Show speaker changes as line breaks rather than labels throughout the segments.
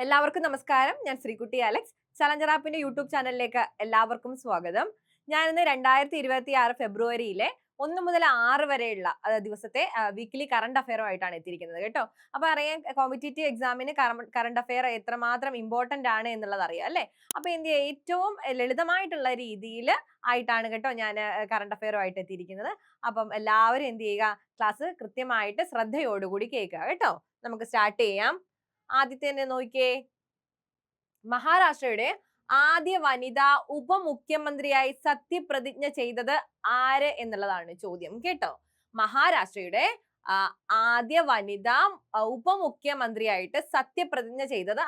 എല്ലാവർക്കും നമസ്കാരം. ഞാൻ ശ്രീകുട്ടി അലക്സ്. ചലഞ്ചർ ആപ്പിന്റെ യൂട്യൂബ് ചാനലിലേക്ക് എല്ലാവർക്കും സ്വാഗതം. ഞാൻ ഇന്ന് 2026 ഫെബ്രുവരിയിലെ 1 മുതൽ 6 വരെയുള്ള ദിവസത്തെ വീക്കിലി കറണ്ട് അഫയറുമായിട്ടാണ് എത്തിയിരിക്കുന്നത് കേട്ടോ. അപ്പൊ അറിയാം, കോമ്പറ്റേറ്റീവ് എക്സാമിന് കറണ്ട് അഫയർ എത്രമാത്രം ഇമ്പോർട്ടന്റ് ആണ് എന്നുള്ളത് അറിയാം അല്ലെ. അപ്പൊ ഏറ്റവും ലളിതമായിട്ടുള്ള രീതിയിൽ ആയിട്ടാണ് കേട്ടോ ഞാൻ കറണ്ട് അഫയറുമായിട്ട് എത്തിയിരിക്കുന്നത്. അപ്പം എല്ലാവരും എന്ത് ചെയ്യുക, ക്ലാസ് കൃത്യമായിട്ട് ശ്രദ്ധയോടുകൂടി കേൾക്കുക കേട്ടോ. നമുക്ക് സ്റ്റാർട്ട് ചെയ്യാം. ആദ്യത്തെ നോക്കിയേ, മഹാരാഷ്ട്രയുടെ ആദ്യ വനിതാ ഉപമുഖ്യമന്ത്രിയായി സത്യപ്രതിജ്ഞ ചെയ്തത് ആര് എന്നുള്ളതാണ് ചോദ്യം കേട്ടോ. മഹാരാഷ്ട്രയുടെ ആദ്യ വനിതാ ഉപമുഖ്യമന്ത്രിയായിട്ട് സത്യപ്രതിജ്ഞ ചെയ്തത്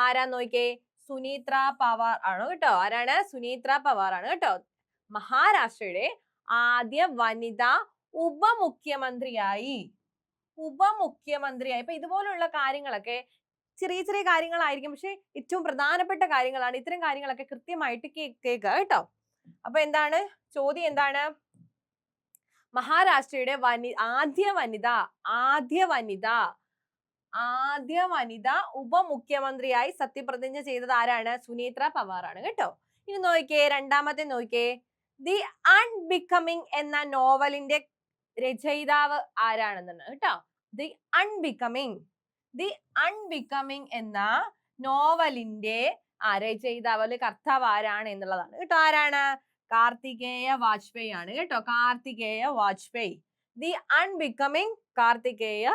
ആരാ നോക്കിയേ, സുനീത്ര പവാർ ആണ് കേട്ടോ. ആരാണ്? സുനീത്ര പവാർ ആണ് കേട്ടോ. മഹാരാഷ്ട്രയുടെ ആദ്യ വനിതാ ഉപമുഖ്യമന്ത്രിയായി ഇപ്പൊ ഇതുപോലുള്ള കാര്യങ്ങളൊക്കെ ചെറിയ ചെറിയ കാര്യങ്ങളായിരിക്കും, പക്ഷെ ഏറ്റവും പ്രധാനപ്പെട്ട കാര്യങ്ങളാണ്. ഇത്തരം കാര്യങ്ങളൊക്കെ കൃത്യമായിട്ട് കേൾക്കുക കേട്ടോ. അപ്പൊ എന്താണ് ചോദ്യം? എന്താണ്? മഹാരാഷ്ട്രയുടെ ആദ്യ വനിത ഉപമുഖ്യമന്ത്രിയായി സത്യപ്രതിജ്ഞ ചെയ്തത് ആരാണ്? സുനീത്ര പവാർ ആണ് കേട്ടോ. ഇനി നോക്കിയേ, രണ്ടാമത്തെ നോക്കിയേ, ദി അൺബിക്കമിങ് എന്ന നോവലിന്റെ രചയിതാവ് ആരാണെന്നാണ് കേട്ടോ. ദി അൺബിക്കമിങ് എന്ന നോവലിന്റെ രചയിതാവ് അല്ലെങ്കിൽ കർത്താവ് ആരാണ് എന്നുള്ളതാണ് കേട്ടോ. ആരാണ്? കാർത്തികേയ വാജ്പേയി ആണ് കേട്ടോ. Karthikeya Vajpayee. The unbecoming, Karthikeya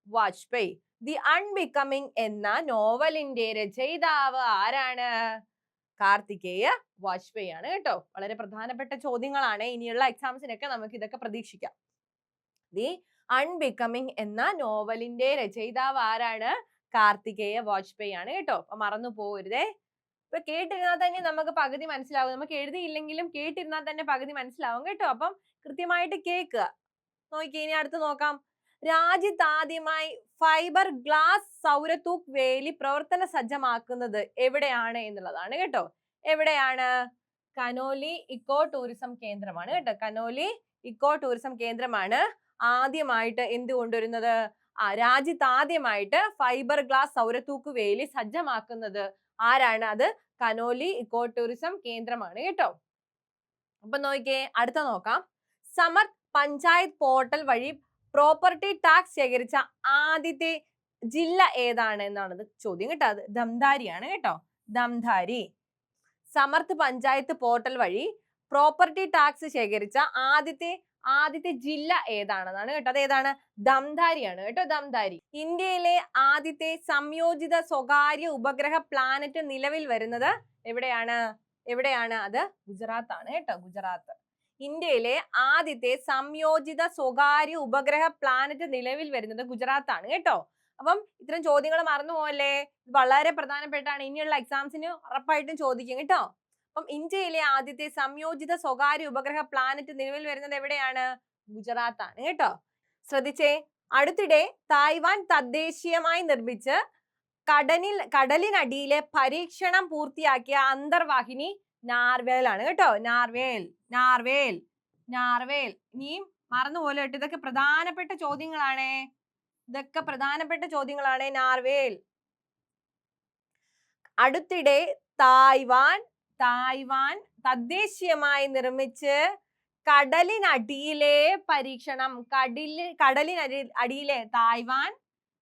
Vajpayee. The unbecoming എന്ന നോവലിന്റെ രചയിതാവ് ആരാണ്? കാർത്തികേയ വാജ്പേയി ആണ് കേട്ടോ. വളരെ പ്രധാനപ്പെട്ട ചോദ്യങ്ങളാണ്. ഇനിയുള്ള എക്സാംസിനൊക്കെ നമുക്ക് ഇതൊക്കെ പ്രതീക്ഷിക്കാം. ദി അൺബിക്കമിങ് എന്ന നോവലിന്റെ രചയിതാവ് ആരാണ്? കാർത്തികേയ വാജ്പേയി ആണ് കേട്ടോ. അപ്പൊ മറന്നു പോകരുതേ. ഇപ്പൊ കേട്ടിരുന്നാൽ തന്നെ നമുക്ക് പകുതി മനസ്സിലാവും. നമുക്ക് എഴുതിയില്ലെങ്കിലും കേട്ടിരുന്നാൽ തന്നെ പകുതി മനസ്സിലാവും കേട്ടോ. അപ്പം കൃത്യമായിട്ട് കേൾക്കുക. നോക്കി, ഇനി അടുത്ത് നോക്കാം. രാജ്യത്താദ്യമായി ഫൈബർ ഗ്ലാസ് സൗരതൂക്ക് വേലി പ്രവർത്തന സജ്ജമാക്കുന്നത് എവിടെയാണ് എന്നുള്ളതാണ് കേട്ടോ. എവിടെയാണ്? കനോലി ഇക്കോ ടൂറിസം കേന്ദ്രമാണ് കേട്ടോ. കനോലി ഇക്കോ ടൂറിസം കേന്ദ്രമാണ് ആദ്യമായിട്ട് എന്ത് കൊണ്ടുവരുന്നത്? രാജ്യത്താദ്യമായിട്ട് ഫൈബർ ഗ്ലാസ് സൗരതൂക്ക് വേലി സജ്ജമാക്കുന്നത് ആരാണ്? അത് കനോലി ഇക്കോ ടൂറിസം കേന്ദ്രമാണ് കേട്ടോ. അപ്പൊ നോക്കിയേ, അടുത്ത നോക്കാം. സമർത്ത് പഞ്ചായത്ത് പോർട്ടൽ വഴി പ്രോപ്പർട്ടി ടാക്സ് ശേഖരിച്ച ആദ്യത്തെ ജില്ല ഏതാണ് എന്നാണ് ചോദ്യം കേട്ടോ. അത് ധംതാരിയാണ് കേട്ടോ. ധംതാരി. സമർത്ത് പഞ്ചായത്ത് പോർട്ടൽ വഴി പ്രോപ്പർട്ടി ടാക്സ് ശേഖരിച്ച ആദ്യത്തെ ജില്ല ഏതാണെന്നാണ് കേട്ടോ. അത് ഏതാണ്? ധംതാരിയാണ് കേട്ടോ. ധംതാരി. ഇന്ത്യയിലെ ആദ്യത്തെ സംയോജിത സ്വകാര്യ ഉപഗ്രഹ പ്ലാനറ്റ് നിലവിൽ വരുന്നത് എവിടെയാണ്? അത് ഗുജറാത്ത് ആണ് കേട്ടോ. ഗുജറാത്ത്. ഇന്ത്യയിലെ ആദ്യത്തെ സംയോജിത സ്വകാര്യ ഉപഗ്രഹ പ്ലാനറ്റ് നിലവിൽ വരുന്നത് ഗുജറാത്ത് ആണ് കേട്ടോ. അപ്പം ഇത്തരം ചോദ്യങ്ങൾ മറന്നു പോവല്ലേ, വളരെ പ്രധാനപ്പെട്ടാണ്. ഇനിയുള്ള എക്സാംസിന് ഉറപ്പായിട്ടും ചോദിക്കും കേട്ടോ. അപ്പം ഇന്ത്യയിലെ ആദ്യത്തെ സംയോജിത സ്വകാര്യ ഉപഗ്രഹ പ്ലാനറ്റ് നിലവിൽ വരുന്നത് എവിടെയാണ്? ഗുജറാത്ത് ആണ് കേട്ടോ. ശ്രദ്ധിച്ചേ, അടുത്തിടെ തായ്വാൻ തദ്ദേശീയമായി നിർമ്മിച്ച് കടലിനടിയിലെ പരീക്ഷണം പൂർത്തിയാക്കിയ അന്തർവാഹിനി നാർവേൽ ആണ് കേട്ടോ. നാർവേൽ. ഇനിയും മറന്നുപോലെ കേട്ടോ. ഇതൊക്കെ പ്രധാനപ്പെട്ട ചോദ്യങ്ങളാണ്. നാർവേൽ. അടുത്തിടെ തായ്വാൻ തദ്ദേശീയമായി നിർമ്മിച്ച് കടലിനടിയിലെ പരീക്ഷണം. കടലിനടിയിലെ തായ്വാൻ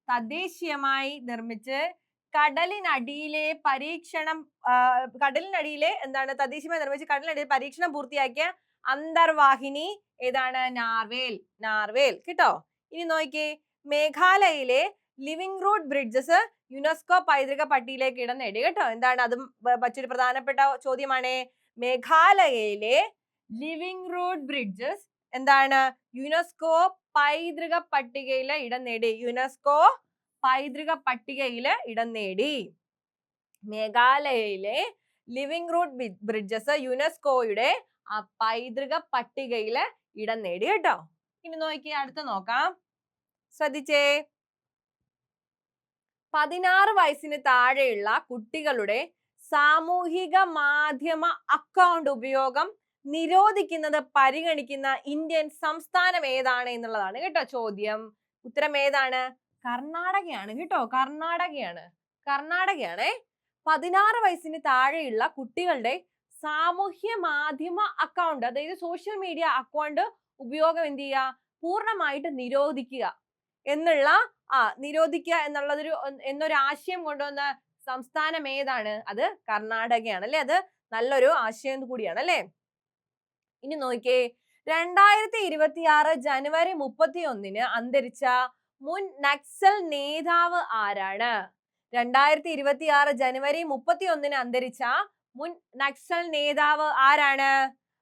തദ്ദേശീയമായി നിർമ്മിച്ച് കടലിനടിയിലെ പരീക്ഷണം പൂർത്തിയാക്കിയ അന്തർവാഹിനി ഏതാണ്? നാർവേൽ കേട്ടോ. ഇനി നോക്കിയേ, മേഘാലയയിലെ ലിവിംഗ് റൂട്ട് ബ്രിഡ്ജസ് യുനെസ്കോ പൈതൃക പട്ടികയിലേക്ക് ഇടം നേടി കേട്ടോ. എന്താണ്? അതും മറ്റൊരു പ്രധാനപ്പെട്ട ചോദ്യമാണ്. മേഘാലയയിലെ ലിവിംഗ് റൂട്ട് ബ്രിഡ്ജസ് എന്താണ്? യുനെസ്കോ പൈതൃക പട്ടികയിൽ ഇടം നേടി. യുനെസ്കോ പൈതൃക പട്ടികയിൽ ഇടം നേടി. മേഘാലയയിലെ ലിവിംഗ് റൂട്ട് ബ്രിഡ്ജസ് യുനെസ്കോയുടെ പൈതൃക പട്ടികയിൽ ഇടം നേടി കേട്ടോ. ഇനി നോക്കി, അടുത്ത നോക്കാം. ശ്രദ്ധിച്ചേ, 16 വയസ്സിന് താഴെയുള്ള കുട്ടികളുടെ സാമൂഹിക മാധ്യമ അക്കൗണ്ട് ഉപയോഗം നിരോധിക്കുന്നത് പരിഗണിക്കുന്ന ഇന്ത്യൻ സംസ്ഥാനം ഏതാണ് എന്നുള്ളതാണ് കേട്ടോ ചോദ്യം. ഉത്തരം ഏതാണ്? കർണാടകയാണ് കേട്ടോ. കർണാടകയാണേ. 16 വയസ്സിന് താഴെയുള്ള കുട്ടികളുടെ സാമൂഹ്യ മാധ്യമ അക്കൗണ്ട്, അതായത് സോഷ്യൽ മീഡിയ അക്കൗണ്ട് ഉപയോഗം എന്ത് ചെയ്യുക, പൂർണ്ണമായിട്ട് നിരോധിക്കുക എന്നുള്ള നിരോധിക്കുക എന്നൊരു ആശയം കൊണ്ടുവന്ന സംസ്ഥാനം ഏതാണ്? അത് കർണാടകയാണ് അല്ലെ. അത് നല്ലൊരു ആശയം കൂടിയാണ് അല്ലെ. ഇനി നോക്കിയേ, 2026 ജനുവരി 31 അന്തരിച്ച മുൻ നക്സൽ നേതാവ് ആരാണ്? 2026 ജനുവരി 31 അന്തരിച്ച മുൻ നക്സൽ നേതാവ് ആരാണ്?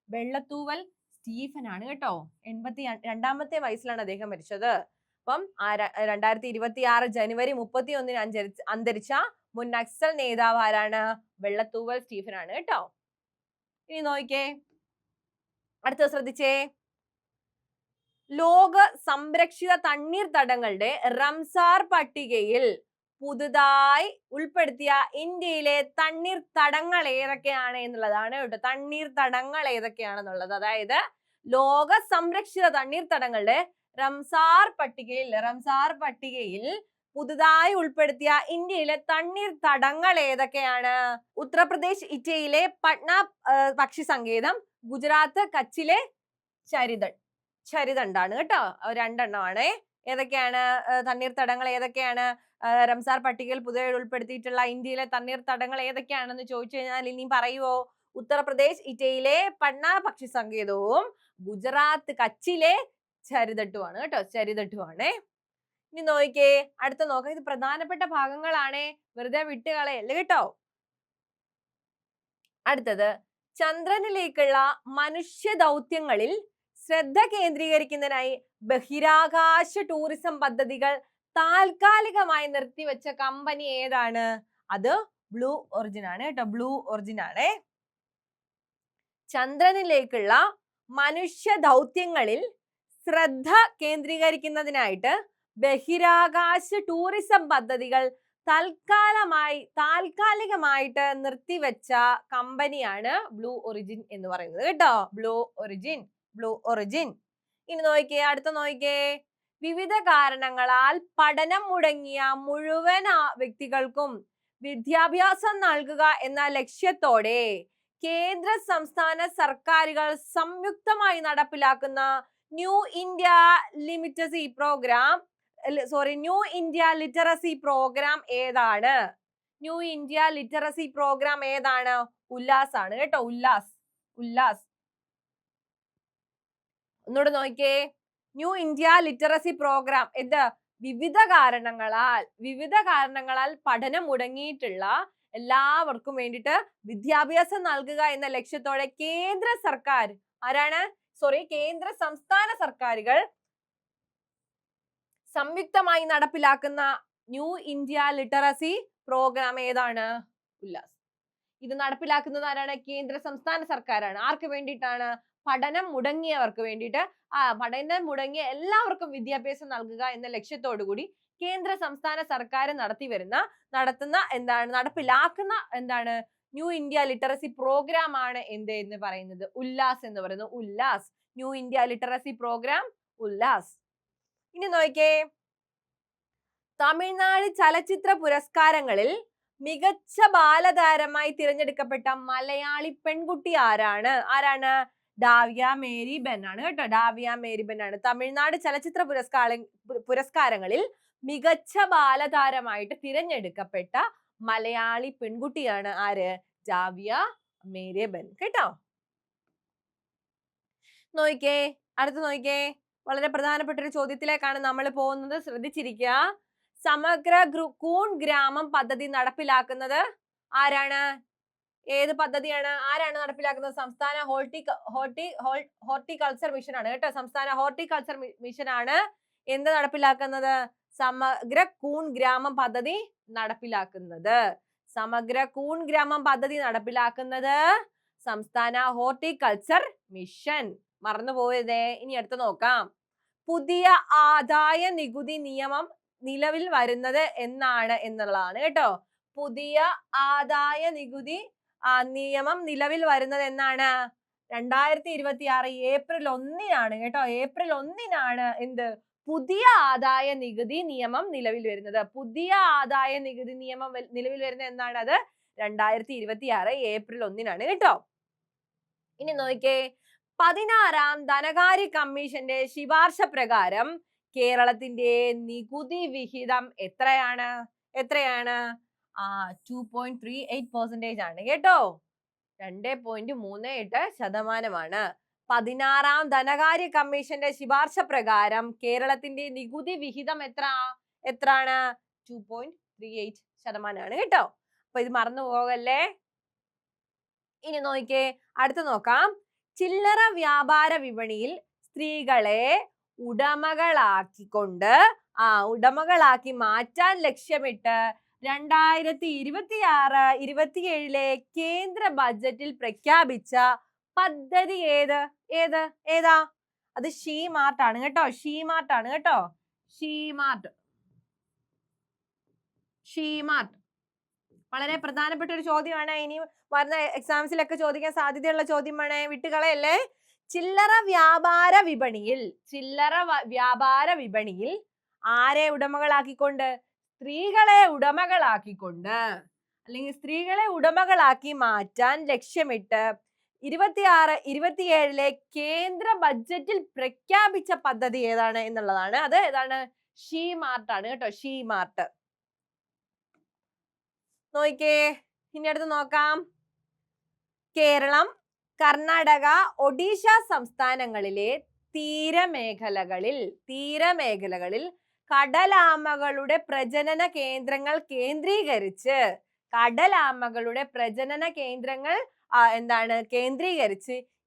വെള്ളത്തൂവൽ സ്റ്റീഫൻ ആണ് കേട്ടോ. 82ാമത്തെ വയസ്സിലാണ് അദ്ദേഹം മരിച്ചത്. അപ്പം 2026 ജനുവരി 31 അന്തരിച്ച മുൻ നക്സൽ നേതാവ് ആരാണ്? വെള്ളത്തൂവൽ സ്റ്റീഫൻ ആണ് കേട്ടോ. ഇനി നോക്കിയേ, അടുത്ത ശ്രദ്ധിച്ചേ, ലോക സംരക്ഷിത തണ്ണീർത്തടങ്ങളുടെ റംസാർ പട്ടികയിൽ പുതുതായി ഉൾപ്പെടുത്തിയ ഇന്ത്യയിലെ തണ്ണീർത്തടങ്ങൾ ഏതൊക്കെയാണ് എന്നുള്ളതാണ് കേട്ടോ. തണ്ണീർത്തടങ്ങൾ ഏതൊക്കെയാണെന്നുള്ളത്, അതായത് ലോക സംരക്ഷിത തണ്ണീർത്തടങ്ങളുടെ റംസാർ പട്ടികയിൽ പുതുതായി ഉൾപ്പെടുത്തിയ ഇന്ത്യയിലെ തണ്ണീർത്തടങ്ങൾ ഏതൊക്കെയാണ്? ഉത്തർപ്രദേശ് ഇറ്റയിലെ പട്ന പക്ഷി സങ്കേതം, ഗുജറാത്ത് കച്ചിലെ ചരിതണ്ടാണ് കേട്ടോ. 2 എണ്ണമാണ്. ഏതൊക്കെയാണ് തണ്ണീർത്തടങ്ങൾ? ഏതൊക്കെയാണ് റംസാർ പട്ടികയിൽ പുതിയതായി ഉൾപ്പെടുത്തിയിട്ടുള്ള ഇന്ത്യയിലെ തണ്ണീർത്തടങ്ങൾ ഏതൊക്കെയാണെന്ന് ചോദിച്ചു കഴിഞ്ഞാൽ ഇനി പറയുവോ? ഉത്തർപ്രദേശ് ഇറ്റയിലെ പട്ന പക്ഷി സങ്കേതവും ഗുജറാത്ത് കച്ചിലെ ചരിതട്ടുമാണ് കേട്ടോ. ചരിതട്ടുമാണ്. ഇനി നോക്കിയേ, അടുത്ത നോക്കാം. ഇത് പ്രധാനപ്പെട്ട ഭാഗങ്ങളാണ്, വെറുതെ വിട്ടുകളയല്ലേ കേട്ടോ. അടുത്തത്, ചന്ദ്രനിലേക്കുള്ള മനുഷ്യ ദൗത്യങ്ങളിൽ ശ്രദ്ധ കേന്ദ്രീകരിക്കുന്നതിനായി ബഹിരാകാശ ടൂറിസം പദ്ധതികൾ താൽക്കാലികമായി നിർത്തിവെച്ച കമ്പനി ഏതാണ്? അത് ബ്ലൂ ഒറിജിൻ ആണ് കേട്ടോ. ബ്ലൂ ഒറിജിൻ ആണ്. ചന്ദ്രനിലേക്കുള്ള മനുഷ്യ ദൗത്യങ്ങളിൽ ശ്രദ്ധ കേന്ദ്രീകരിക്കുന്നതിനായിട്ട് ബഹിരാകാശ ടൂറിസം പദ്ധതികൾ താൽക്കാലികമായിട്ട് നിർത്തിവെച്ച കമ്പനിയാണ് ബ്ലൂ ഒറിജിൻ എന്ന് പറയുന്നത് കേട്ടോ. Blue origin. ഇനി നോക്കിയേ, അടുത്ത നോക്കിയേ, വിവിധ കാരണങ്ങളാൽ പഠനം മുടങ്ങിയ മുഴുവൻ വ്യക്തികൾക്കും വിദ്യാഭ്യാസം നൽകുക എന്ന ലക്ഷ്യത്തോടെ കേന്ദ്ര സംസ്ഥാന സർക്കാരുകൾ സംയുക്തമായി നടപ്പിലാക്കുന്ന ന്യൂ ഇന്ത്യ ലിറ്ററസി പ്രോഗ്രാം ഏതാണ്? ന്യൂ ഇന്ത്യ ലിറ്ററസി പ്രോഗ്രാം ഏതാണ്? ഉല്ലാസ് ആണ് കേട്ടോ. ഉല്ലാസ്. ഒന്നുകൂടെ നോക്കിയേ, ന്യൂ ഇന്ത്യ ലിറ്ററസി പ്രോഗ്രാം വിവിധ കാരണങ്ങളാൽ പഠനം മുടങ്ങിയിട്ടുള്ള എല്ലാവർക്കും വേണ്ടിയിട്ട് വിദ്യാഭ്യാസം നൽകുക എന്ന ലക്ഷ്യത്തോടെ കേന്ദ്ര സംസ്ഥാന സർക്കാരുകൾ സംയുക്തമായി നടപ്പിലാക്കുന്ന ന്യൂ ഇന്ത്യ ലിറ്ററസി പ്രോഗ്രാം ഏതാണ്? ഉല്ലാസ്. ഇത് നടപ്പിലാക്കുന്നത് ആരാണ്? കേന്ദ്ര സംസ്ഥാന സർക്കാരാണ്. ആർക്ക് വേണ്ടിയിട്ടാണ്? പഠനം മുടങ്ങിയവർക്ക് വേണ്ടിയിട്ട്. പഠനം മുടങ്ങിയ എല്ലാവർക്കും വിദ്യാഭ്യാസം നൽകുക എന്ന ലക്ഷ്യത്തോടു കൂടി കേന്ദ്ര സംസ്ഥാന സർക്കാർ നടപ്പിലാക്കുന്ന ന്യൂ ഇന്ത്യ ലിറ്ററസി പ്രോഗ്രാം ആണ് എന്ന് പറയുന്നത് ഉല്ലാസ് എന്ന് പറയുന്നത്. Ullas. New India literacy programme Ullas. ഇനി നോക്കിയേ, തമിഴ്നാട് ചലച്ചിത്ര പുരസ്കാരങ്ങളിൽ മികച്ച ബാലതാരമായി തിരഞ്ഞെടുക്കപ്പെട്ട മലയാളി പെൺകുട്ടി ആരാണ്? ഡാവിയ മേരി ബെൻ ആണ് കേട്ടോ. ഡാവിയ മേരി ബെൻ ആണ്. തമിഴ്നാട് ചലച്ചിത്ര പുരസ്കാരങ്ങളിൽ മികച്ച ബാലതാരമായിട്ട് തിരഞ്ഞെടുക്കപ്പെട്ട മലയാളി പെൺകുട്ടിയാണ് ആര്? ഡാവിയ മേരി ബെൻ കേട്ടോ. നോക്കിയേ, അടുത്ത് നോക്കിയേ, വളരെ പ്രധാനപ്പെട്ട ഒരു ചോദ്യത്തിലേക്കാണ് നമ്മൾ പോകുന്നത്. ശ്രദ്ധിച്ചിരിക്കുക. സമഗ്ര കൂൺ ഗ്രാമം പദ്ധതി നടപ്പിലാക്കുന്നത് ആരാണ്? ഏത് പദ്ധതിയാണ്? ആരാണ് നടപ്പിലാക്കുന്നത്? സംസ്ഥാന ഹോർട്ടികൾച്ചർ മിഷൻ ആണ് കേട്ടോ. സംസ്ഥാന ഹോർട്ടികൾച്ചർ മിഷൻ ആണ് എന്ത് നടപ്പിലാക്കുന്നത്? സമഗ്ര കൂൺ ഗ്രാമം പദ്ധതി നടപ്പിലാക്കുന്നത്. സമഗ്ര കൂൺ ഗ്രാമം പദ്ധതി നടപ്പിലാക്കുന്നത് സംസ്ഥാന ഹോർട്ടികൾച്ചർ മിഷൻ. മറന്നുപോയതേ. ഇനി അടുത്ത് നോക്കാം. പുതിയ ആദായ നികുതി നിയമം നിലവിൽ വരുന്നത് എന്നാണ് എന്നുള്ളതാണ് കേട്ടോ. പുതിയ ആദായ നികുതി നിയമം നിലവിൽ വരുന്നത് എന്നാണ്? 2026 ഏപ്രിൽ 1 കേട്ടോ. ഏപ്രിൽ 1 പുതിയ ആദായ നികുതി നിയമം നിലവിൽ വരുന്നത്? പുതിയ ആദായ നികുതി നിയമം നിലവിൽ വരുന്നത് എന്നാണ്? അത് 2026 ഏപ്രിൽ 1 കേട്ടോ. ഇനി നോക്കിക്കേ, 16ാം ധനകാര്യ കമ്മീഷന്റെ ശുപാർശ പ്രകാരം കേരളത്തിന്റെ നികുതി വിഹിതം എത്രയാണ്? 2.38% ആണ് കേട്ടോ. 2.38%. 16ാം ധനകാര്യ കമ്മീഷന്റെ ശുപാർശ പ്രകാരം കേരളത്തിന്റെ നികുതി വിഹിതം എത്രയാണ്? 2.38% ആണ് കേട്ടോ. അപ്പൊ ഇത് മറന്നു പോകല്ലേ. ഇനി നോക്കിക്കേ, അടുത്ത് നോക്കാം. ചില്ലറ വ്യാപാര വിപണിയിൽ സ്ത്രീകളെ ഉടമകളാക്കി മാറ്റാൻ ലക്ഷ്യമിട്ട് 2026-27 കേന്ദ്ര ബജറ്റിൽ പ്രഖ്യാപിച്ച പദ്ധതി ഏതാ? അത് ഷീ മാർട്ട് ആണ് കേട്ടോ. ഷീ മാർട്ട് വളരെ പ്രധാനപ്പെട്ട ഒരു ചോദ്യമാണ്. ഇനി വരുന്ന എക്സാംസിലൊക്കെ ചോദിക്കാൻ സാധ്യതയുള്ള ചോദ്യമാണ്, വിട്ടുകളയല്ലേ. ചില്ലറ വ്യാപാര വിപണിയിൽ ആരെ ഉടമകളാക്കിക്കൊണ്ട്? സ്ത്രീകളെ ഉടമകളാക്കിക്കൊണ്ട്, അല്ലെങ്കിൽ സ്ത്രീകളെ ഉടമകളാക്കി മാറ്റാൻ ലക്ഷ്യമിട്ട് 26-27 കേന്ദ്ര ബഡ്ജറ്റിൽ പ്രഖ്യാപിച്ച പദ്ധതി ഏതാണ് എന്നുള്ളതാണ്. അത് ഏതാണ്? ഷീ മാർട്ട് ആണ് കേട്ടോ. She mart. നോക്കിക്കേ, ഇനി അടുത്ത് നോക്കാം. കേരളം, കർണാടക, ഒഡീഷ സംസ്ഥാനങ്ങളിലെ തീരമേഖലകളിൽ കടലാമകളുടെ പ്രജനന കേന്ദ്രങ്ങൾ കേന്ദ്രീകരിച്ച്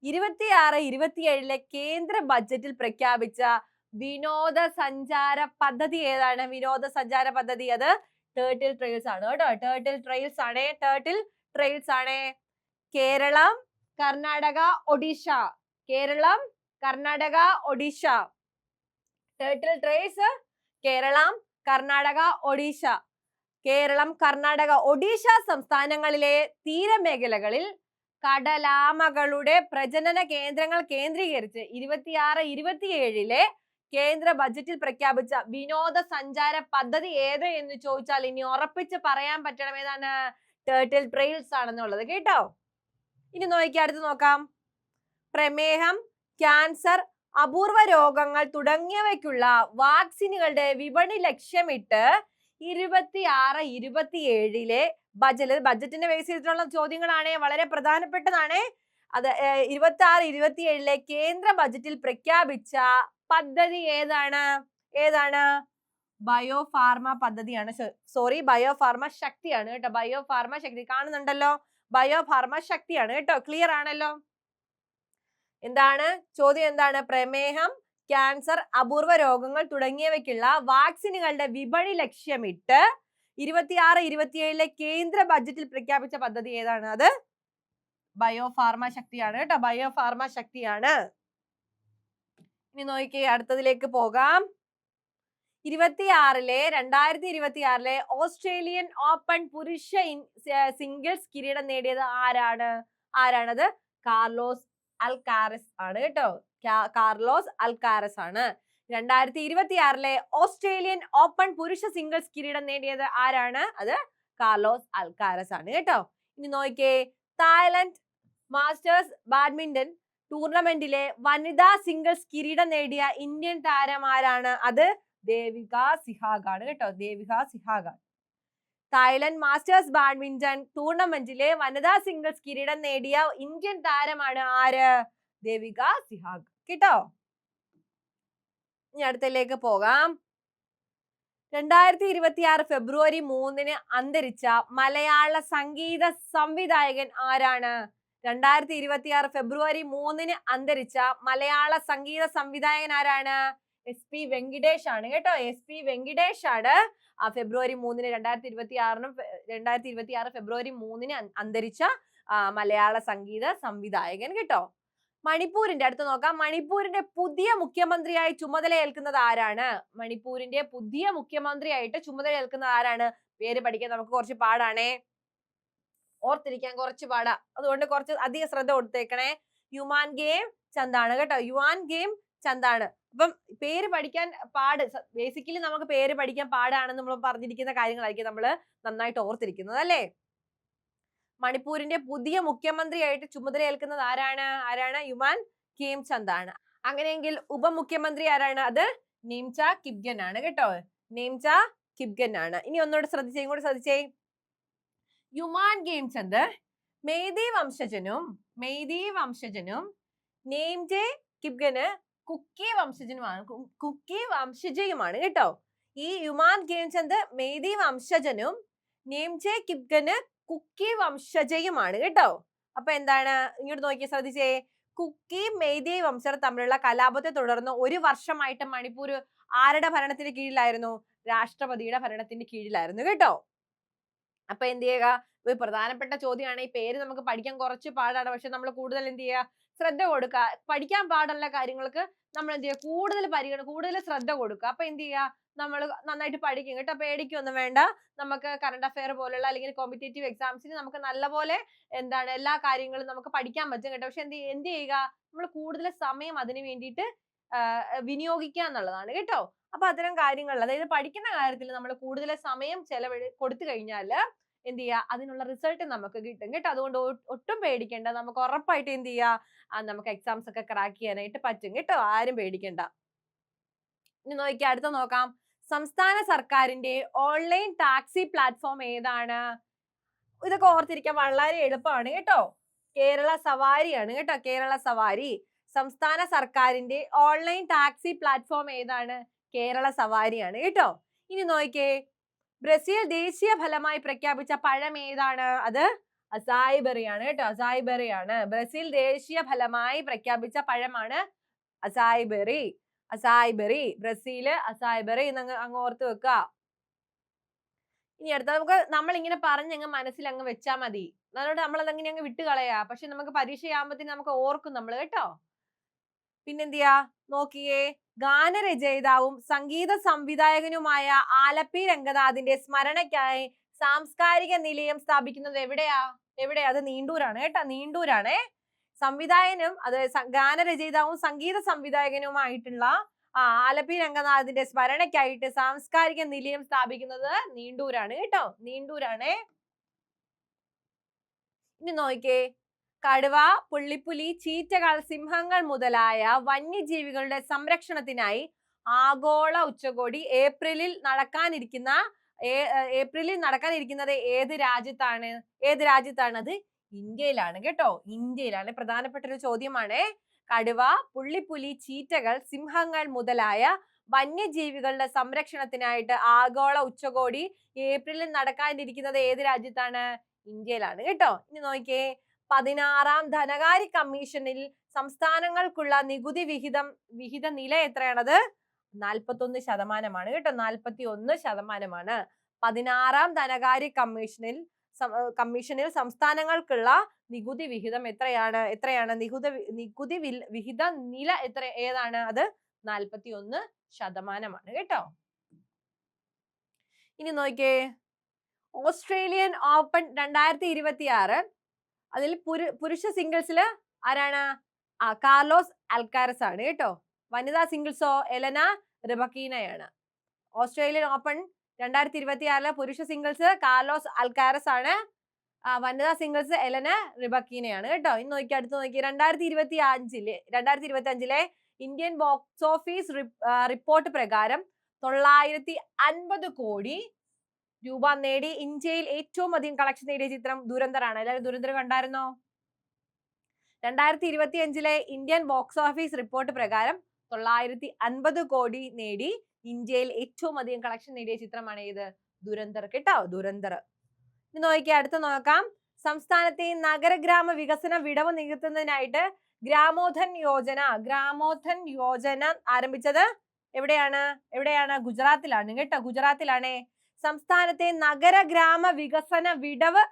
26-27 കേന്ദ്ര ബഡ്ജറ്റിൽ പ്രഖ്യാപിച്ച വിനോദസഞ്ചാര പദ്ധതി ഏതാണ്? വിനോദസഞ്ചാര പദ്ധതി അത് ടേർട്ടിൽ ട്രെയിൽസ് ആണ് കേട്ടോ. ടേർട്ടിൽ ട്രെയിൽസ് ആണ്. കേരളം, കർണാടക, ഒഡീഷ. ടേർട്ടിൽ ട്രെയിൽസ് കേരളം, കർണാടക, ഒഡീഷ സംസ്ഥാനങ്ങളിലെ തീരമേഖലകളിൽ കടലാമകളുടെ പ്രജനന കേന്ദ്രങ്ങൾ കേന്ദ്രീകരിച്ച് 26-27 കേന്ദ്ര ബജറ്റിൽ പ്രഖ്യാപിച്ച വിനോദസഞ്ചാര പദ്ധതി ഏത് എന്ന് ചോദിച്ചാൽ ഇനി ഉറപ്പിച്ച് പറയാൻ പറ്റണം ഏതാണ്? ടേർട്ടിൽ ട്രെയിൽസ് ആണെന്നുള്ളത് കേട്ടോ. ഇനി അടുത്ത് നോക്കാം. പ്രമേഹം, ക്യാൻസർ, അപൂർവ രോഗങ്ങൾ തുടങ്ങിയവയ്ക്കുള്ള വാക്സിനുകളുടെ വിപണി ലക്ഷ്യമിട്ട് 26-27 ബജറ്റിന്റെ ബേസ് ചെയ്തിട്ടുള്ള ചോദ്യങ്ങളാണ്, വളരെ പ്രധാനപ്പെട്ടതാണ്. അത് 26-27 കേന്ദ്ര ബജറ്റിൽ പ്രഖ്യാപിച്ച പദ്ധതി ഏതാണ്? ബയോഫാർമ പദ്ധതിയാണ്. ബയോഫാർമ ശക്തിയാണ് കേട്ടോ. ബയോഫാർമ ശക്തി കാണുന്നുണ്ടല്ലോ. ബയോഫാർമ ശക്തിയാണ് കേട്ടോ. ക്ലിയർ ആണല്ലോ. ചോദ്യം എന്താണ്? പ്രമേഹം, ക്യാൻസർ, അപൂർവ രോഗങ്ങൾ തുടങ്ങിയവയ്ക്കുള്ള വാക്സിനുകളുടെ വിപണി ലക്ഷ്യമിട്ട് 26-27 കേന്ദ്ര ബജറ്റിൽ പ്രഖ്യാപിച്ച പദ്ധതി ഏതാണ്? അത് ബയോഫാർമ ശക്തിയാണ് കേട്ടോ. ബയോഫാർമ ശക്തിയാണ്. ഇനി നോക്കിക്കേ, അടുത്തതിലേക്ക് പോകാം. 2026 ഓസ്ട്രേലിയൻ ഓപ്പൺ പുരുഷ സിംഗിൾസ് കിരീടം നേടിയത് ആരാണത്? കാർലോസ് അൽക്കാരസ് ആണ് കേട്ടോ. കാർലോസ് അൽക്കാരസ് ആണ്. 2026 ഓസ്ട്രേലിയൻ ഓപ്പൺ പുരുഷ സിംഗിൾസ് കിരീടം നേടിയത് ആരാണ്? അത് കാർലോസ് അൽക്കാരസ് ആണ് കേട്ടോ. ഇനി നോക്കിക്കേ, തായ്ലൻഡ് മാസ്റ്റേഴ്സ് ബാഡ്മിന്റൺ ടൂർണമെന്റിലെ വനിതാ സിംഗിൾസ് കിരീടം നേടിയ ഇന്ത്യൻ താരം ആരാണ്? അത് ദേവിക സിഹാഗ് ആണ് കേട്ടോ. Devika Sihag. Thailand masters badminton ടൂർണമെന്റിലെ വനിതാ സിംഗിൾസ് കിരീടം നേടിയ ഇന്ത്യൻ താരമാണ് ആര്? ദേവിക സിഹാഗ് കേട്ടോ. ഇനി അടുത്തതിലേക്ക് പോകാം. 2026 ഫെബ്രുവരി 3 അന്തരിച്ച മലയാള സംഗീത സംവിധായകൻ ആരാണ്? 2026 ഫെബ്രുവരി 3 അന്തരിച്ച മലയാള സംഗീത സംവിധായകൻ ആരാണ്? SP വെങ്കിടേഷ് ആണ് കേട്ടോ. SP വെങ്കിടേഷ് ആണ് ഫെബ്രുവരി 3 2026 ഫെബ്രുവരി 3 അന്തരിച്ച മലയാള സംഗീത സംവിധായകൻ കേട്ടോ. മണിപ്പൂരിന്റെ അടുത്ത് നോക്കാം. മണിപ്പൂരിന്റെ പുതിയ മുഖ്യമന്ത്രിയായി ചുമതലയേൽക്കുന്നത് ആരാണ്? മണിപ്പൂരിന്റെ പുതിയ മുഖ്യമന്ത്രിയായിട്ട് ചുമതലയേൽക്കുന്നത് ആരാണ്? പേര് പഠിക്കാൻ നമുക്ക് കുറച്ച് പാടാണേ, ഓർത്തിരിക്കാൻ കുറച്ച് പാടാ. അതുകൊണ്ട് കുറച്ച് അധികം ശ്രദ്ധ കൊടുത്തേക്കണേ. യുവാൻഗേം ചന്ദ് ആണ് കേട്ടോ. യുവാൻഗേം ചന്താണ്. അപ്പം പേര് പഠിക്കാൻ പാട്, ബേസിക്കലി നമുക്ക് പേര് പഠിക്കാൻ പാടാണെന്ന് നമ്മൾ പറഞ്ഞിരിക്കുന്ന കാര്യങ്ങളായിരിക്കും നമ്മൾ നന്നായിട്ട് ഓർത്തിരിക്കുന്നത് അല്ലേ. മണിപ്പൂരിന്റെ പുതിയ മുഖ്യമന്ത്രിയായിട്ട് ചുമതലയേൽക്കുന്നത് ആരാണ്? യുമാൻ ഖേംചന്ദ് ആണ്. അങ്ങനെയെങ്കിൽ ഉപമുഖ്യമന്ത്രി ആരാണ്? അത് നീംച കിപ്ഗൻ ആണ് കേട്ടോ. നീംച കിപ്ഗൻ ആണ്. ഇനി ഒന്നുകൂടെ ശ്രദ്ധിച്ചേ. യുമാൻ ഖേംചന്ദ് മെയ്തി വംശജനും നീംചെ കിപ്ഗന് കുക്കി വംശജയുമാണ് കേട്ടോ. ഈ യുമാൻ ഖേംചന്ദ് മെയ്തി വംശജനും നീംചെ കിപ്ഗന് കുക്കി വംശജയുമാണ് കേട്ടോ. അപ്പൊ എന്താണ്? ഇങ്ങോട്ട് നോക്കി ശ്രദ്ധിച്ചേ. കുക്കി മെയ്തി വംശജർ തമ്മിലുള്ള കലാപത്തെ തുടർന്ന് 1 വർഷമായിട്ട് മണിപ്പൂർ ആരുടെ ഭരണത്തിന് കീഴിലായിരുന്നു? രാഷ്ട്രപതിയുടെ ഭരണത്തിന്റെ കീഴിലായിരുന്നു കേട്ടോ. അപ്പൊ എന്ത് ചെയ്യുക? ഒരു പ്രധാനപ്പെട്ട ചോദ്യമാണ്. ഈ പേര് നമുക്ക് പഠിക്കാൻ കുറച്ച് പാടാണ്. പക്ഷെ നമ്മൾ കൂടുതൽ എന്ത് ചെയ്യുക? ശ്രദ്ധ കൊടുക്കുക. പഠിക്കാൻ പാടുള്ള കാര്യങ്ങൾക്ക് നമ്മൾ എന്ത് ചെയ്യുക? കൂടുതൽ ശ്രദ്ധ കൊടുക്കുക. അപ്പൊ എന്ത് ചെയ്യുക? നമ്മൾ നന്നായിട്ട് പഠിക്കും കേട്ടോ. പേടിക്കൊന്നും വേണ്ട. നമുക്ക് കറണ്ട് അഫയർ പോലുള്ള അല്ലെങ്കിൽ കോമ്പറ്റേറ്റീവ് എക്സാംസിന് നമുക്ക് നല്ലപോലെ എല്ലാ കാര്യങ്ങളും നമുക്ക് പഠിക്കാൻ പറ്റും കേട്ടോ. പക്ഷെ എന്ത് ചെയ്യുക? നമ്മൾ കൂടുതൽ സമയം അതിന് വേണ്ടിയിട്ട് വിനിയോഗിക്കുക എന്നുള്ളതാണ് കേട്ടോ. അപ്പൊ അത്തരം കാര്യങ്ങൾ, അതായത് പഠിക്കുന്ന കാര്യത്തിൽ നമ്മൾ കൂടുതൽ സമയം കൊടുത്തു കഴിഞ്ഞാൽ എന്ത് ചെയ്യുക? അതിനുള്ള റിസൾട്ട് നമുക്ക് കിട്ടും കേട്ടോ. അതുകൊണ്ട് ഒട്ടും പേടിക്കേണ്ട. നമുക്ക് ഉറപ്പായിട്ട് എന്ത് ചെയ്യുക? നമുക്ക് എക്സാംസ് ഒക്കെ ക്രാക്ക് ചെയ്യാനായിട്ട് പറ്റും കേട്ടോ. ആരും പേടിക്കണ്ട. ഇനി അടുത്ത നോക്കാം. സംസ്ഥാന സർക്കാരിന്റെ ഓൺലൈൻ ടാക്സി പ്ലാറ്റ്ഫോം ഏതാണ്? ഇതൊക്കെ ഓർത്തിരിക്കാൻ വളരെ എളുപ്പമാണ് കേട്ടോ. കേരള സവാരിയാണ് കേട്ടോ. കേരള സവാരി. സംസ്ഥാന സർക്കാരിന്റെ ഓൺലൈൻ ടാക്സി പ്ലാറ്റ്ഫോം ഏതാണ്? കേരള സവാരിയാണ് കേട്ടോ. ഇനി നോക്കിക്കേ. ബ്രസീൽ ദേശീയ ഫലമായി പ്രഖ്യാപിച്ച പഴം ഏതാണ്? അത് അസായി ബെറി ആണ് കേട്ടോ. അസായി ബെറി ആണ്. ബ്രസീൽ ദേശീയ ഫലമായി പ്രഖ്യാപിച്ച പഴമാണ് അസായി ബെറി. അസായി ബെറി. ബ്രസീല് അസായി ബെറി അങ്ങ് ഓർത്ത് വെക്കുക. ഇനി അടുത്ത നമ്മൾ ഇങ്ങനെ പറഞ്ഞങ്ങ് മനസ്സിൽ അങ്ങ് വെച്ചാ മതി. അതുകൊണ്ട് നമ്മൾ അതങ്ങനെ അങ്ങ് വിട്ടുകളയാ. പക്ഷെ നമുക്ക് പരീക്ഷയാകുമ്പോഴത്തേന് നമുക്ക് ഓർക്കും നമ്മൾ കേട്ടോ. പിന്നെന്തിയാ? നോക്കിയേ. ഗാനരചയിതാവും സംഗീത സംവിധായകനുമായ ആലപ്പി രംഗനാഥിന്റെ സ്മരണയ്ക്കായി സാംസ്കാരിക നിലയം സ്ഥാപിക്കുന്നത് എവിടെയാ? അത് നീണ്ടൂരാണ് കേട്ടോ. നീണ്ടൂരാണേ. സംവിധായകനും ഗാനരചയിതാവും സംഗീത സംവിധായകനുമായിട്ടുള്ള ആലപ്പി രംഗനാഥിന്റെ സ്മരണയ്ക്കായിട്ട് സാംസ്കാരിക നിലയം സ്ഥാപിക്കുന്നത് നീണ്ടൂരാണ് കേട്ടോ. നീണ്ടൂരാണേ. ഇനി നോക്കിക്കേ. കടുവ, പുള്ളിപ്പുലി, ചീറ്റകൾ, സിംഹങ്ങൾ മുതലായ വന്യജീവികളുടെ സംരക്ഷണത്തിനായി ആഗോള ഉച്ചകോടി ഏപ്രിലിൽ നടക്കാനിരിക്കുന്നത് ഏത് രാജ്യത്താണ്? അത് ഇന്ത്യയിലാണ് കേട്ടോ. ഇന്ത്യയിലാണ്. പ്രധാനപ്പെട്ട ഒരു ചോദ്യമാണ്. കടുവ, പുള്ളിപ്പുലി, ചീറ്റകൾ, സിംഹങ്ങൾ മുതലായ വന്യജീവികളുടെ സംരക്ഷണത്തിനായിട്ട് ആഗോള ഉച്ചകോടി ഏപ്രിലിൽ നടക്കാനിരിക്കുന്നത് ഏത് രാജ്യത്താണ്? ഇന്ത്യയിലാണ് കേട്ടോ. ഇനി നോക്കിയേ. 16ാം ധനകാര്യ കമ്മീഷനിൽ സംസ്ഥാനങ്ങൾക്കുള്ള നികുതി വിഹിത നില എത്രയാണത്? 41% കേട്ടോ. 41%. 16ാം ധനകാര്യ കമ്മീഷനിൽ സംസ്ഥാനങ്ങൾക്കുള്ള നികുതി വിഹിതം എത്രയാണ്? നികുതി വിഹിത നില ഏതാണ്? അത് 41% കേട്ടോ. ഇനി നോക്കിയേ. ഓസ്ട്രേലിയൻ ഓപ്പൺ 2026 അതിൽ പുരുഷ സിംഗിൾസിൽ ആരാണ്? കാർലോസ് അൽക്കാരസ് ആണ് കേട്ടോ. വനിതാ സിംഗിൾസോ എലന റിബക്കീനയാണ്. ഓസ്ട്രേലിയൻ ഓപ്പൺ 2026 പുരുഷ സിംഗിൾസ് കാർലോസ് അൽക്കാരസ് ആണ്. വനിതാ സിംഗിൾസ് എലന റിബക്കീനയാണ് കേട്ടോ. ഇന്ന് അടുത്ത് നോക്കി. 2025 ഇന്ത്യൻ ബോക്സ് ഓഫീസ് റിപ്പോർട്ട് പ്രകാരം 950 കോടി രൂപ നേടി ഇന്ത്യയിൽ ഏറ്റവും അധികം കളക്ഷൻ നേടിയ ചിത്രം ദുരന്തറാണ്. എല്ലാവരും ദുരന്തർ കണ്ടായിരുന്നോ? 2025 ഇന്ത്യൻ ബോക്സ് ഓഫീസ് റിപ്പോർട്ട് പ്രകാരം 950 കോടി നേടി ഇന്ത്യയിൽ ഏറ്റവും അധികം കളക്ഷൻ നേടിയ ചിത്രമാണ് ഏത്? ദുരന്തർ കേട്ടോ. ദുരന്തർ. ഇനി നോക്കിയാൽ അടുത്ത് നോക്കാം. സംസ്ഥാനത്തെ നഗരഗ്രാമ വികസന വിടവ് നികത്തുന്നതിനായിട്ട് ഗ്രാമോധൻ യോജന ആരംഭിച്ചത് എവിടെയാണ്? ഗുജറാത്തിലാണ് കേട്ടോ. ഗുജറാത്തിലാണേ. സംസ്ഥാനത്തെ നഗരഗ്രാമ വികസന വിടവ്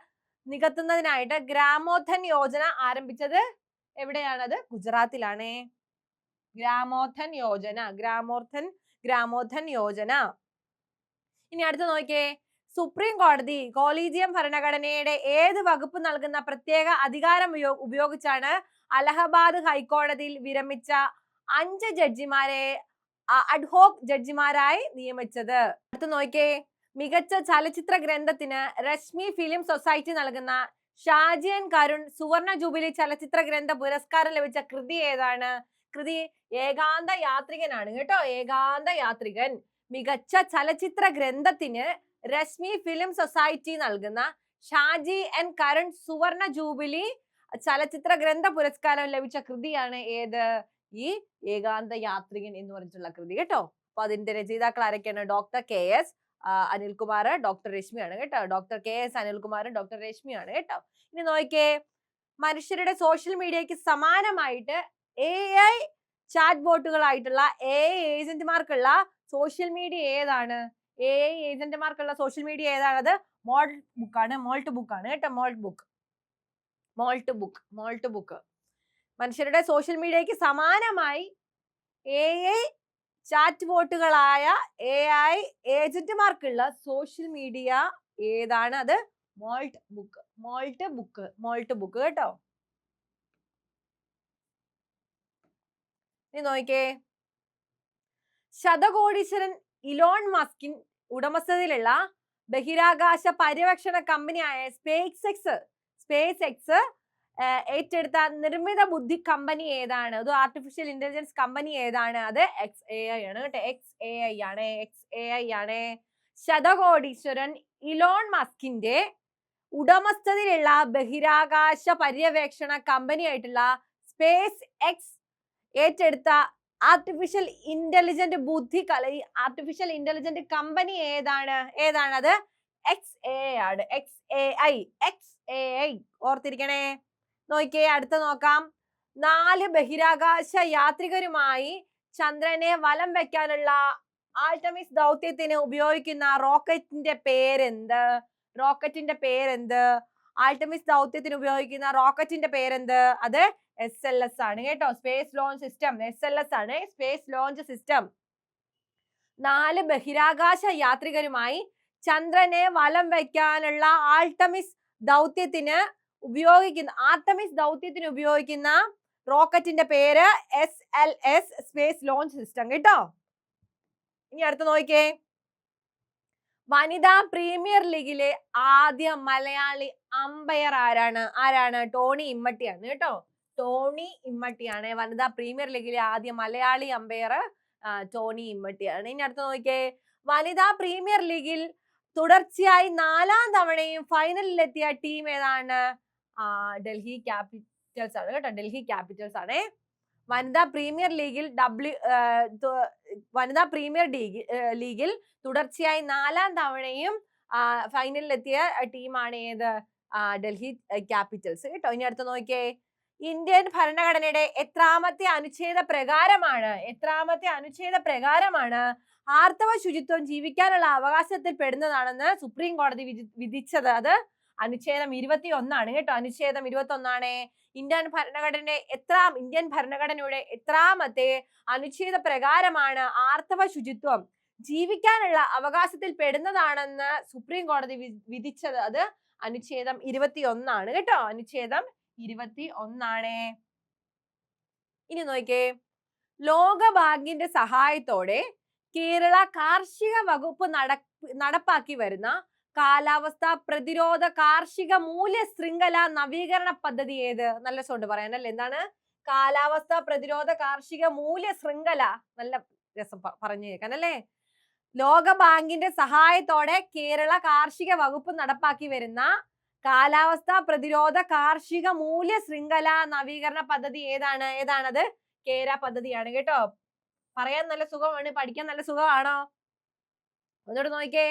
നികത്തുന്നതിനായിട്ട് ഗ്രാമോധൻ യോജന ആരംഭിച്ചത് എവിടെയാണത്? ഗുജറാത്തിലാണേ. ഗ്രാമോധൻ യോജന. ഇനി അടുത്ത് നോക്കിയേ. സുപ്രീം കോടതി കൊളീജിയം ഭരണഘടനയുടെ ഏത് വകുപ്പ് നൽകുന്ന പ്രത്യേക അധികാരം ഉപയോഗിച്ചാണ് അലഹബാദ് ഹൈക്കോടതിയിൽ വിരമിച്ച 5 ജഡ്ജിമാരെ അഡ്ഹോക് ജഡ്ജിമാരായി നിയമിച്ചത്? അടുത്ത് നോക്കിയേ, മികച്ച ചലച്ചിത്ര ഗ്രന്ഥത്തിന് രശ്മി ഫിലിം സൊസൈറ്റി നൽകുന്ന ഷാജി എൻ കരുൺ സുവർണ ജൂബിലി ചലച്ചിത്ര ഗ്രന്ഥ പുരസ്കാരം ലഭിച്ച കൃതി ഏതാണ്? കൃതി ഏകാന്ത യാത്രികനാണ് കേട്ടോ, ഏകാന്ത യാത്രികൻ. മികച്ച ചലച്ചിത്ര ഗ്രന്ഥത്തിന് രശ്മി ഫിലിം സൊസൈറ്റി നൽകുന്ന ഷാജി എൻ കരുൺ സുവർണ ജൂബിലി ചലച്ചിത്ര ഗ്രന്ഥ പുരസ്കാരം ലഭിച്ച കൃതിയാണ് ഏത്? ഈ ഏകാന്ത യാത്രികൻ എന്ന് പറഞ്ഞിട്ടുള്ള കൃതി കേട്ടോ. അപ്പൊ അതിന്റെ രചയിതാക്കൾ ആരൊക്കെയാണ്? Doctor K S Anilkumar, doctor രശ്മിയാണ് കേട്ടോ. ഡോക്ടർ കെ എസ് അനിൽകുമാറും ഡോക്ടർ രശ്മിയാണ് കേട്ടോ. ഇനി നോക്കിയേ, മനുഷ്യരുടെ സോഷ്യൽ മീഡിയക്ക് സമാനമായിട്ട് AI ചാറ്റ് ബോട്ടുകളായിട്ടുള്ള AI ഏജന്റുമാർക്കുള്ള സോഷ്യൽ മീഡിയ ഏതാണ്? AI ഏജന്റുമാർക്കുള്ള സോഷ്യൽ മീഡിയ ഏതാണ്? അത് മോൾട്ട് ബുക്കാണ്, മോൾട്ട് ബുക്കാണ് കേട്ടോ. Moltbook. മനുഷ്യരുടെ സോഷ്യൽ മീഡിയക്ക് സമാനമായി AI ചാറ്റ് ബോട്ടുകളായ AI ഏജന്റുമാർക്കുള്ള സോഷ്യൽ മീഡിയ ഏതാണ്? അത് മോൾട്ട് ബുക്ക് കേട്ടോ. ഇനി നോക്കിയേ, ശതകോടീശ്വരൻ ഇലോൺ മസ്കിൻ ഉടമസ്ഥതയിലുള്ള ബഹിരാകാശ പര്യവേക്ഷണ കമ്പനിയായ സ്പേസ് എക്സ് ഏറ്റെടുത്ത നിർമ്മിത ബുദ്ധി കമ്പനി ഏതാണ്? അത് ആർട്ടിഫിഷ്യൽ ഇന്റലിജൻസ് കമ്പനി ഏതാണ്? അത് XAI ആണ് കേട്ടോ. XAI ആണ്. ശതകോടീശ്വരൻ ഇലോൺ മസ്കിന്റെ ഉടമസ്ഥതയിലുള്ള ബഹിരാകാശ പര്യവേക്ഷണ കമ്പനി ആയിട്ടുള്ള സ്പേസ് എക്സ് ഏറ്റെടുത്ത ആർട്ടിഫിഷ്യൽ ഇന്റലിജന്റ് കമ്പനി ഏതാണത്? XAI ആണ്. XAI ഓർത്തിരിക്കണേ. നോക്കിയേ, അടുത്ത നോക്കാം. 4 ബഹിരാകാശ യാത്രികരുമായി ചന്ദ്രനെ വലം വെക്കാനുള്ള ആൾട്ടമിസ് ദൗത്യത്തിന് ഉപയോഗിക്കുന്ന റോക്കറ്റിന്റെ പേരെന്ത്? ആൾട്ടമിസ് ദൗത്യത്തിന് ഉപയോഗിക്കുന്ന റോക്കറ്റിന്റെ പേരെന്ത്? അത് SLS ആണ് കേട്ടോ. Space launch system. SLS ആണ്, സ്പേസ് ലോഞ്ച് സിസ്റ്റം. 4 ബഹിരാകാശ യാത്രികരുമായി ചന്ദ്രനെ വലം വയ്ക്കാനുള്ള ആർട്ടമിസ് ദൗത്യത്തിന് ഉപയോഗിക്കുന്ന റോക്കറ്റിന്റെ പേര് SLS, സ്പേസ് ലോഞ്ച് സിസ്റ്റം കേട്ടോ. ഇനി അടുത്ത് നോക്കിയേ, വനിതാ പ്രീമിയർ ലീഗിലെ ആദ്യ മലയാളി അമ്പയർ ആരാണ്? ടോണി ഇമ്മട്ടിയാണ് കേട്ടോ. ടോണി ഇമ്മട്ടിയാണ് വനിതാ പ്രീമിയർ ലീഗിലെ ആദ്യ മലയാളി അമ്പയർ. ടോണി ഇമ്മട്ടിയാണ്. ഇനി അടുത്ത് നോക്കിയേ, വനിതാ പ്രീമിയർ ലീഗിൽ തുടർച്ചയായി 4ാം തവണയും ഫൈനലിലെത്തിയ ടീം ഏതാണ്? ഡൽഹി ക്യാപിറ്റൽസ് ആണ് കേട്ടോ. ഡൽഹി ക്യാപിറ്റൽസ് ആണ്. വനിതാ പ്രീമിയർ ലീഗിൽ തുടർച്ചയായി 4ാം തവണയും ഫൈനലിലെത്തിയ ടീമാണ് ഏത്? ഡൽഹി ക്യാപിറ്റൽസ് കേട്ടോ. ഇനി അടുത്ത് നോക്കിയേ, ഇന്ത്യൻ ഭരണഘടനയുടെ എത്രാമത്തെ അനുച്ഛേദ പ്രകാരമാണ് ആർത്തവ ശുചിത്വം ജീവിക്കാനുള്ള അവകാശത്തിൽ പെടുന്നതാണെന്ന് സുപ്രീം കോടതി വിധിച്ചത്? അത് അനുച്ഛേദം 21 കേട്ടോ. അനുച്ഛേദം 21. ഇന്ത്യൻ ഭരണഘടനയുടെ എത്രാമത്തെ അനുച്ഛേദ പ്രകാരമാണ് ആർത്തവ ശുചിത്വം ജീവിക്കാനുള്ള അവകാശത്തിൽ പെടുന്നതാണെന്ന് സുപ്രീം കോടതി വിധിച്ചത്? അത് അനുച്ഛേദം 21 കേട്ടോ. അനുച്ഛേദം 21. ഇനി നോക്കിയേ, ലോകബാങ്കിന്റെ സഹായത്തോടെ കേരള കാർഷിക വകുപ്പ് നടപ്പാക്കി വരുന്ന കാലാവസ്ഥാ പ്രതിരോധ കാർഷിക മൂല്യ ശൃംഖല നവീകരണ പദ്ധതി ഏത്? നല്ല സൗണ്ട് പറയാനല്ലേ. എന്താണ്? കാലാവസ്ഥാ പ്രതിരോധ കാർഷിക മൂല്യ ശൃംഖല. നല്ല രസം പറഞ്ഞു കേൾക്കാനല്ലേ. ലോകബാങ്കിന്റെ സഹായത്തോടെ കേരള കാർഷിക വകുപ്പ് നടപ്പാക്കി വരുന്ന കാലാവസ്ഥാ പ്രതിരോധ കാർഷിക മൂല്യ ശൃംഖല നവീകരണ പദ്ധതി ഏതാണത്? കേര പദ്ധതിയാണ് കേട്ടോ. പറയാൻ നല്ല സുഖമാണ്, പഠിക്കാൻ നല്ല സുഖമാണോ? ഒന്നുകൂടെ നോക്കിയേ,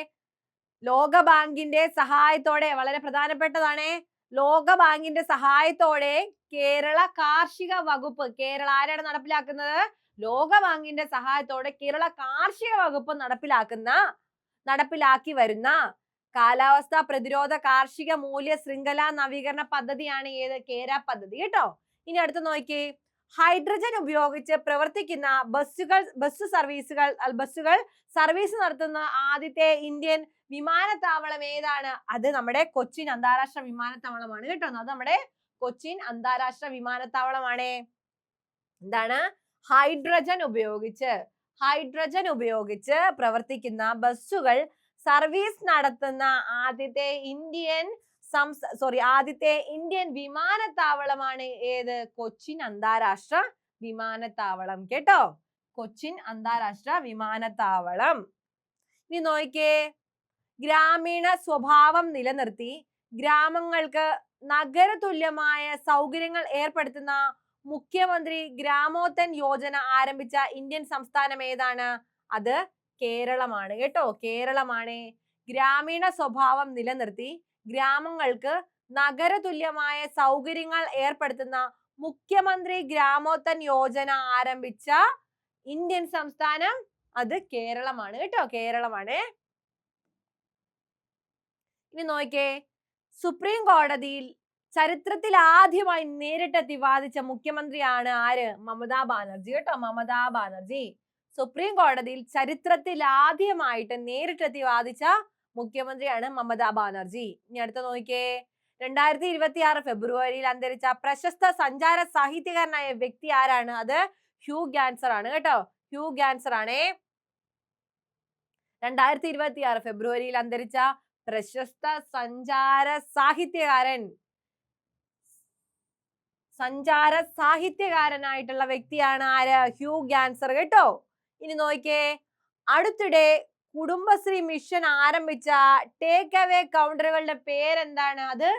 ലോകബാങ്കിന്റെ സഹായത്തോടെ, വളരെ പ്രധാനപ്പെട്ടതാണ്, ലോകബാങ്കിന്റെ സഹായത്തോടെ കേരള കാർഷിക വകുപ്പ്, കേരള ആരാണ് നടപ്പിലാക്കുന്നത്? ലോകബാങ്കിന്റെ സഹായത്തോടെ കേരള കാർഷിക വകുപ്പ് നടപ്പിലാക്കി വരുന്ന കാലാവസ്ഥാ പ്രതിരോധ കാർഷിക മൂല്യ ശൃംഖല നവീകരണ പദ്ധതിയാണ് ഏത്? കേര പദ്ധതി കേട്ടോ. ഇനി അടുത്ത് നോക്കി, ഹൈഡ്രജൻ ഉപയോഗിച്ച് പ്രവർത്തിക്കുന്ന ബസ്സുകൾ സർവീസ് നടത്തുന്ന ആദ്യത്തെ ഇന്ത്യൻ വിമാനത്താവളം ഏതാണ്? അത് നമ്മുടെ കൊച്ചിൻ അന്താരാഷ്ട്ര വിമാനത്താവളമാണ് കേട്ടോ. അത് നമ്മുടെ കൊച്ചിൻ അന്താരാഷ്ട്ര വിമാനത്താവളമാണ്. എന്താണ്? ഹൈഡ്രജൻ ഉപയോഗിച്ച് പ്രവർത്തിക്കുന്ന ബസ്സുകൾ സർവീസ് നടത്തുന്ന ആദ്യത്തെ ഇന്ത്യൻ വിമാനത്താവളമാണ് ഏത്? കൊച്ചിൻ അന്താരാഷ്ട്ര വിമാനത്താവളം. കേട്ടോ, കൊച്ചിൻ അന്താരാഷ്ട്ര വിമാനത്താവളം. ഇനി നോക്കിക്കേ, ഗ്രാമീണ സ്വഭാവം നിലനിർത്തി ഗ്രാമങ്ങൾക്ക് നഗരതുല്യമായ സൗകര്യങ്ങൾ ഏർപ്പെടുത്തുന്ന മുഖ്യമന്ത്രി ഗ്രാമോത്തൻ യോജന ആരംഭിച്ച ഇന്ത്യൻ സംസ്ഥാനം ഏതാണ്? അത് കേരളമാണ്. കേട്ടോ, കേരളമാണ്. ഗ്രാമീണ സ്വഭാവം നിലനിർത്തി ഗ്രാമങ്ങൾക്ക് നഗരതുല്യമായ സൗകര്യങ്ങൾ ഏർപ്പെടുത്തുന്ന മുഖ്യമന്ത്രി ഗ്രാമോത്തൻ യോജന ആരംഭിച്ച ഇന്ത്യൻ സംസ്ഥാനം അത് കേരളമാണ്. കേട്ടോ, കേരളമാണ്. ഇനി നോക്കിക്കേ, സുപ്രീം കോടതിയിൽ ചരിത്രത്തിൽ ആദ്യമായി നേരിട്ടെത്തി വാദിച്ച മുഖ്യമന്ത്രിയാണ് ആര്? മമതാ ബാനർജി. കേട്ടോ, മമതാ ബാനർജി. സുപ്രീം കോടതിയിൽ ചരിത്രത്തിൽ ആദ്യമായിട്ട് നേരിട്ടെത്തി വാദിച്ച മുഖ്യമന്ത്രിയാണ് മമതാ ബാനർജി. ഇനി അടുത്ത നോക്കിക്കേ, 2026 ഫെബ്രുവരിയിൽ അന്തരിച്ച പ്രശസ്ത സഞ്ചാര സാഹിത്യകാരനായ വ്യക്തി ആരാണ്? അത് ഹ്യൂ ഗ്യാൻസർ ആണ്. കേട്ടോ, ഹ്യൂ ഗ്യാൻസർ ആണേ. 2026 ഫെബ്രുവരിയിൽ അന്തരിച്ച പ്രശസ്ത സാഹിത്യകാരനായിട്ടുള്ള വ്യക്തിയാണ് ആര്? ഹ്യൂ ഗ്യാൻസർ. കേട്ടോ, ഇനി നോക്കിക്കേ, അടുത്തിടെ കുടുംബശ്രീ മിഷൻ ആരംഭിച്ച ടേക്ക് അവേ കൗണ്ടറുകളുടെ പേരെന്താണ്? അത്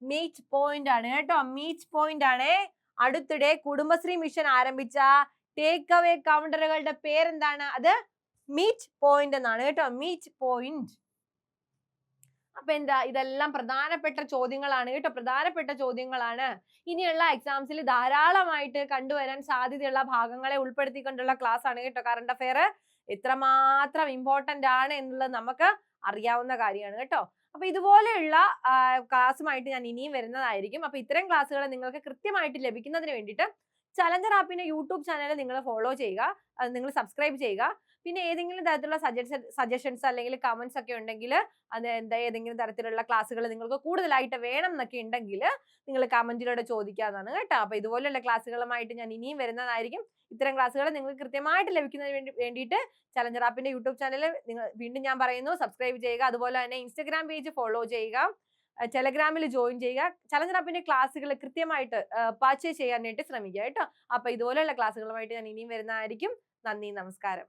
മീറ്റ് പോയിന്റ് ആണ്. കേട്ടോ, മീറ്റ് പോയിന്റ് ആണ്. അടുത്തിടെ കുടുംബശ്രീ മിഷൻ ആരംഭിച്ച ടേക്ക് അവേ കൗണ്ടറുകളുടെ പേരെന്താണ്? അത് മീറ്റ് പോയിന്റ് എന്നാണ്. കേട്ടോ, മീറ്റ് പോയിന്റ്. അപ്പൊ എന്താ, ഇതെല്ലാം പ്രധാനപ്പെട്ട ചോദ്യങ്ങളാണ്. കേട്ടോ, പ്രധാനപ്പെട്ട ചോദ്യങ്ങളാണ്. ഇനിയുള്ള എക്സാംസിൽ ധാരാളമായിട്ട് കണ്ടുവരാൻ സാധ്യതയുള്ള ഭാഗങ്ങളെ ഉൾപ്പെടുത്തിക്കൊണ്ടുള്ള ക്ലാസ് ആണ്. കേട്ടോ, കറണ്ട് അഫെയർ എത്രമാത്രം ഇമ്പോർട്ടന്റ് ആണ് എന്നുള്ളത് നമുക്ക് അറിയാവുന്ന കാര്യമാണ്. കേട്ടോ, അപ്പൊ ഇതുപോലെയുള്ള ക്ലാസ്സുമായിട്ട് ഞാൻ ഇനിയും വരുന്നതായിരിക്കും. അപ്പൊ ഇത്തരം ക്ലാസ്സുകൾ നിങ്ങൾക്ക് കൃത്യമായിട്ട് ലഭിക്കുന്നതിന് വേണ്ടിയിട്ട് ചലഞ്ചർ ആപ്പിന്റെ യൂട്യൂബ് ചാനൽ നിങ്ങൾ ഫോളോ ചെയ്യുക, നിങ്ങൾ സബ്സ്ക്രൈബ് ചെയ്യുക. പിന്നെ ഏതെങ്കിലും തരത്തിലുള്ള സജഷൻസ് അല്ലെങ്കിൽ കമന്റ്സ് ഒക്കെ ഉണ്ടെങ്കിൽ, അത് ഏതെങ്കിലും തരത്തിലുള്ള ക്ലാസ്സുകൾ നിങ്ങൾക്ക് കൂടുതലായിട്ട് വേണം എന്നൊക്കെ ഉണ്ടെങ്കിൽ നിങ്ങൾ കമന്റിലൂടെ ചോദിക്കാവുന്നതാണ്. കേട്ടോ, അപ്പൊ ഇതുപോലെയുള്ള ക്ലാസ്സുകളുമായിട്ട് ഞാൻ ഇനിയും വരുന്നതായിരിക്കും. ഇത്തരം ക്ലാസ്സുകൾ നിങ്ങൾക്ക് കൃത്യമായിട്ട് ലഭിക്കുന്നതിന് വേണ്ടിയിട്ട് ചലഞ്ചർ ആപ്പിന്റെ യൂട്യൂബ് ചാനൽ നിങ്ങൾ വീണ്ടും ഞാൻ പറയുന്നു സബ്സ്ക്രൈബ് ചെയ്യുക. അതുപോലെ തന്നെ ഇൻസ്റ്റഗ്രാം പേജ് ഫോളോ ചെയ്യുക, ടെലഗ്രാമിൽ ജോയിൻ ചെയ്യുക. ചലഞ്ചർ ആപ്പിന്റെ ക്ലാസ്സുകൾ കൃത്യമായിട്ട് പർച്ചേസ് ചെയ്യാനായിട്ട് ശ്രമിക്കുക. കേട്ടോ, അപ്പൊ ഇതുപോലെയുള്ള ക്ലാസ്സുകളുമായിട്ട് ഞാൻ ഇനിയും വരുന്നതായിരിക്കും. നന്ദി, നമസ്കാരം.